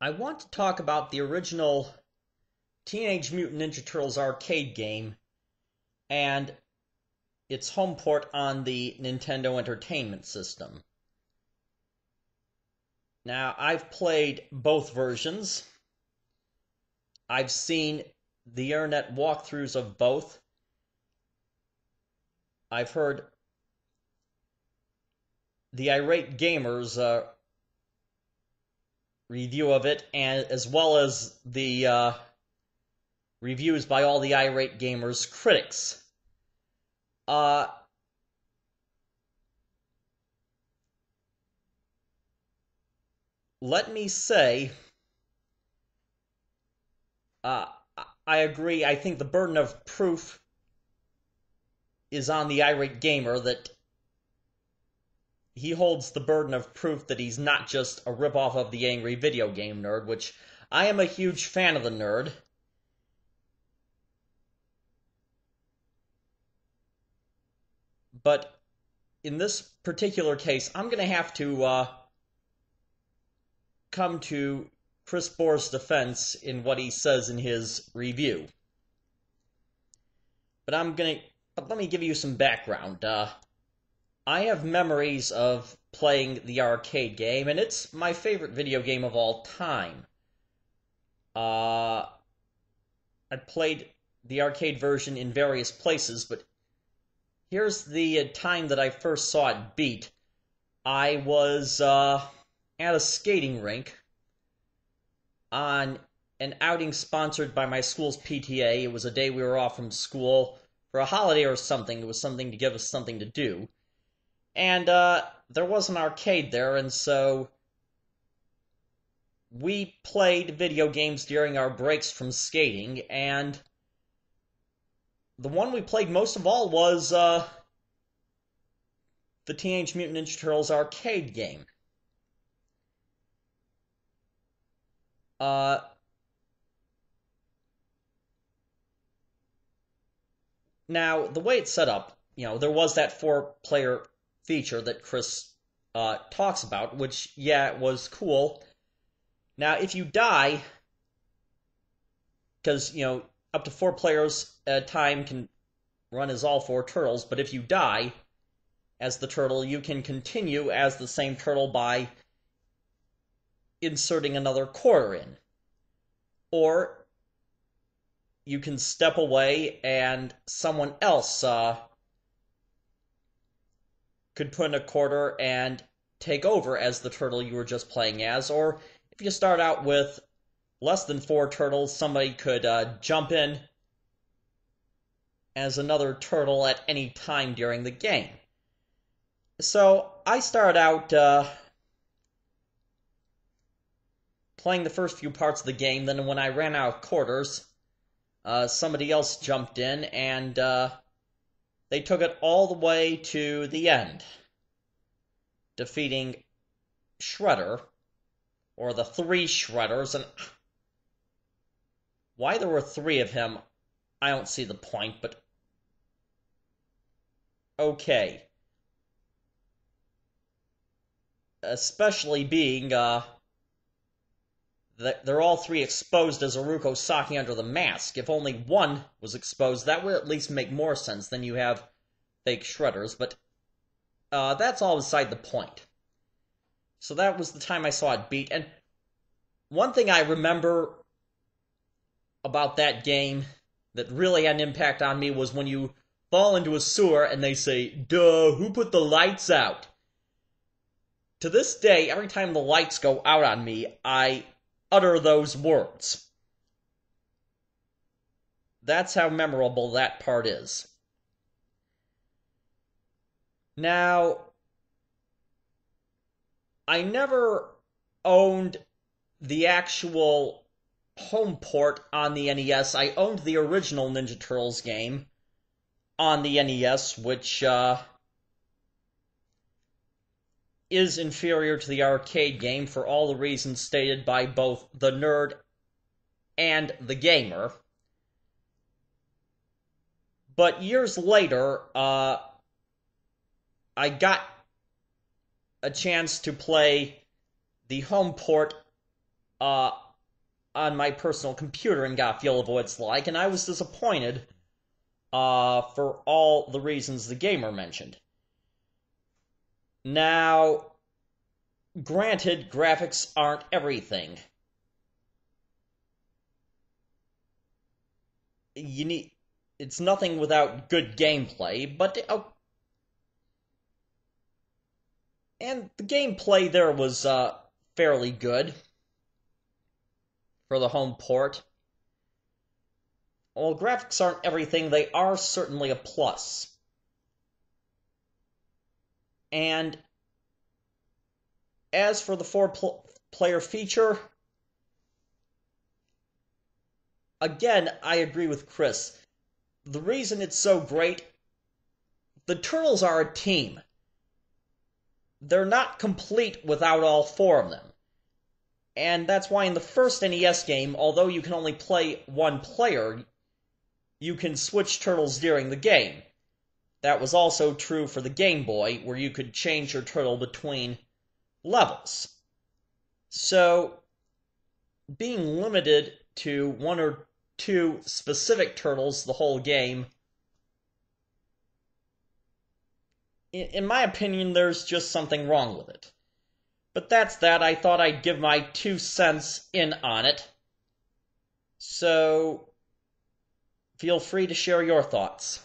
I want to talk about the original Teenage Mutant Ninja Turtles arcade game and its home port on the Nintendo Entertainment System. Now, I've played both versions. I've seen the internet walkthroughs of both. I've heard the Irate Gamers review of it, and as well as the reviews by all the Irate Gamers critics. Uh, Let me say, uh, I agree. I think the burden of proof is on the irate gamer that he holds the burden of proof that he's not just a ripoff of the angry video game nerd, which I am a huge fan of the nerd. But in this particular case, I'm going to have to come to Chris Bohr's defense in what he says in his review. But let me give you some background. I have memories of playing the arcade game, and it's my favorite video game of all time. I played the arcade version in various places, but here's the time that I first saw it beat. I was at a skating rink on an outing sponsored by my school's PTA. It was a day we were off from school for a holiday or something. It was something to give us something to do. And there was an arcade there, and so we played video games during our breaks from skating, and the one we played most of all was the Teenage Mutant Ninja Turtles arcade game. Uh, Now, the way it's set up, there was that four-player feature that Chris talks about, which, yeah, it was cool. Now, if you die, because, up to four players at a time can run as all four turtles, but if you die as the turtle, you can continue as the same turtle by inserting another quarter in. Or you can step away and someone else could put in a quarter and take over as the turtle you were just playing as. Or if you start out with less than four turtles, somebody could jump in as another turtle at any time during the game. So I started out playing the first few parts of the game. Then when I ran out of quarters, somebody else jumped in, and they took it all the way to the end, defeating Shredder, or the three Shredders. And why there were three of him, I don't see the point, but okay. Especially being they're all three exposed as Haruko Saki under the mask. If only one was exposed, that would at least make more sense than you have fake Shredders, but that's all beside the point. So that was the time I saw it beat, and one thing I remember about that game that really had an impact on me was when you fall into a sewer and they say, "Duh, who put the lights out?" To this day, every time the lights go out on me, I utter those words. That's how memorable that part is. Now, I never owned the actual home port on the NES. I owned the original Ninja Turtles game on the NES, which is inferior to the arcade game for all the reasons stated by both the nerd and the gamer. But years later, I got a chance to play the home port uh, on my personal computer and got a feel of what it's like, and I was disappointed for all the reasons the gamer mentioned. Now, granted, graphics aren't everything. It's nothing without good gameplay, but and the gameplay there was fairly good for the home port. While graphics aren't everything, they are certainly a plus. And as for the four-player feature, again, I agree with Chris. The reason it's so great, the Turtles are a team. They're not complete without all four of them. And that's why in the first NES game, although you can only play one player, you can switch turtles during the game. That was also true for the Game Boy, where you could change your turtle between levels. So, being limited to one or two specific turtles the whole game, in my opinion, there's just something wrong with it. But that's that. I thought I'd give my 2 cents in on it. So, feel free to share your thoughts.